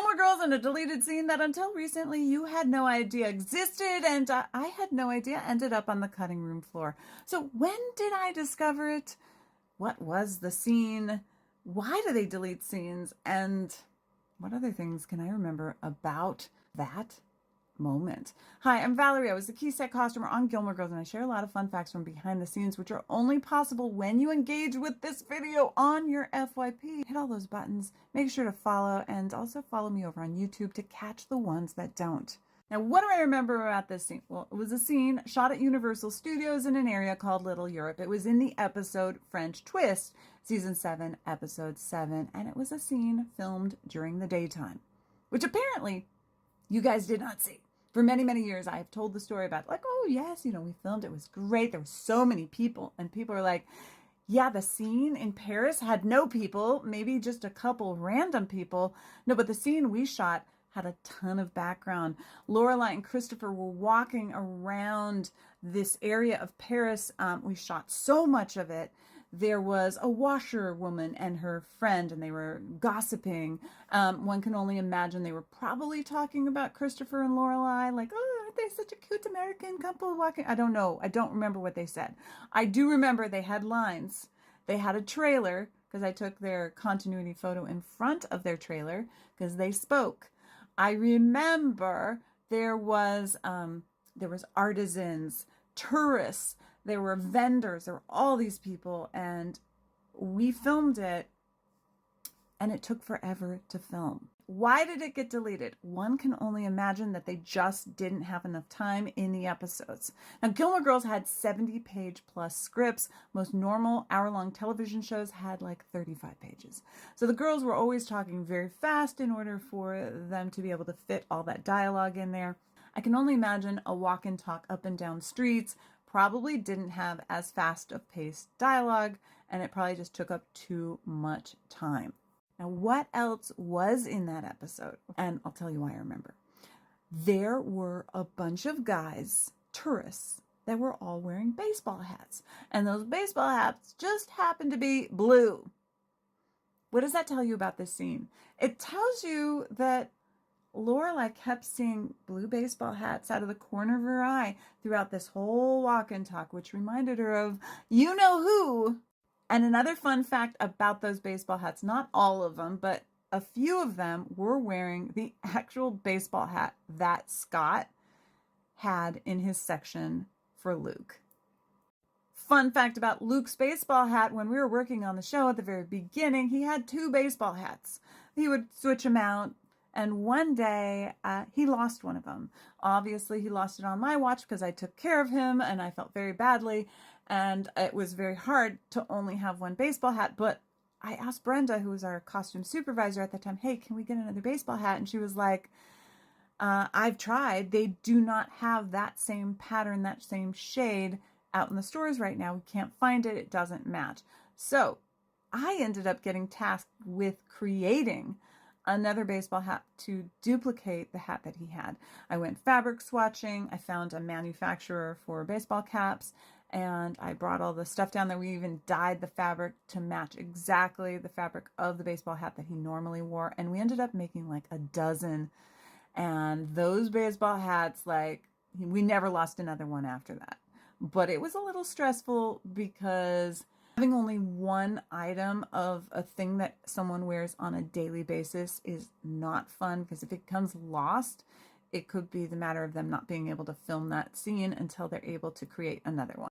Gilmore Girls and a deleted scene that until recently you had no idea existed, and I had no idea ended up on the cutting room floor. So when did I discover it? What was the scene? Why do they delete scenes? And what other things can I remember about that moment? Hi, I'm Valerie. I was the key set costumer on Gilmore Girls, and I share a lot of fun facts from behind the scenes, which are only possible when you engage with this video on your FYP. Hit all those buttons, make sure to follow, and also follow me over on YouTube to catch the ones that don't. Now, what do I remember about this scene? Well, it was a scene shot at Universal Studios in an area called Little Europe. It was in the episode French Twist, Season 7, Episode 7, and it was a scene filmed during the daytime, which apparently you guys did not see. For many, many years, I have told the story about, like, oh, yes, we filmed. It was great. There were so many people, and people are like, yeah, the scene in Paris had no people, maybe just a couple random people. No, but the scene we shot had a ton of background. Lorelai and Christopher were walking around this area of Paris. We shot so much of it. There was a washerwoman and her friend, and they were gossiping. One can only imagine they were probably talking about Christopher and Lorelai, like, oh, aren't they such a cute American couple walking? I don't know. I don't remember what they said. I do remember they had lines. They had a trailer, because I took their continuity photo in front of their trailer, because they spoke. I remember there was artisans, tourists, there were vendors, there were all these people, and we filmed it, and it took forever to film. Why did it get deleted? One can only imagine that they just didn't have enough time in the episodes. Now, Gilmore Girls had 70-page plus scripts. Most normal hour-long television shows had like 35 pages. So the girls were always talking very fast in order for them to be able to fit all that dialogue in there. I can only imagine a walk and talk up and down streets probably didn't have as fast of paced dialogue, and it probably just took up too much time. Now, what else was in that episode? And I'll tell you why I remember. There were a bunch of guys, tourists, that were all wearing baseball hats. And those baseball hats just happened to be blue. What does that tell you about this scene? It tells you that Lorelai kept seeing blue baseball hats out of the corner of her eye throughout this whole walk and talk, which reminded her of you know who. And another fun fact about those baseball hats, not all of them, but a few of them were wearing the actual baseball hat that Scott had in his section for Luke. Fun fact about Luke's baseball hat, when we were working on the show at the very beginning, he had 2 baseball hats. He would switch them out, and one day he lost one of them. Obviously, he lost it on my watch because I took care of him, and I felt very badly. And it was very hard to only have one baseball hat. But I asked Brenda, who was our costume supervisor at the time, hey, can we get another baseball hat? And she was like, I've tried. They do not have that same pattern, that same shade out in the stores right now. We can't find it. It doesn't match. So I ended up getting tasked with creating another baseball hat to duplicate the hat that he had. I went fabric swatching. I found a manufacturer for baseball caps, and I brought all the stuff down there. We even dyed the fabric to match exactly the fabric of the baseball hat that he normally wore. And we ended up making like a dozen. And those baseball hats, like, we never lost another one after that. But it was a little stressful because having only one item of a thing that someone wears on a daily basis is not fun, because if it becomes lost, it could be the matter of them not being able to film that scene until they're able to create another one.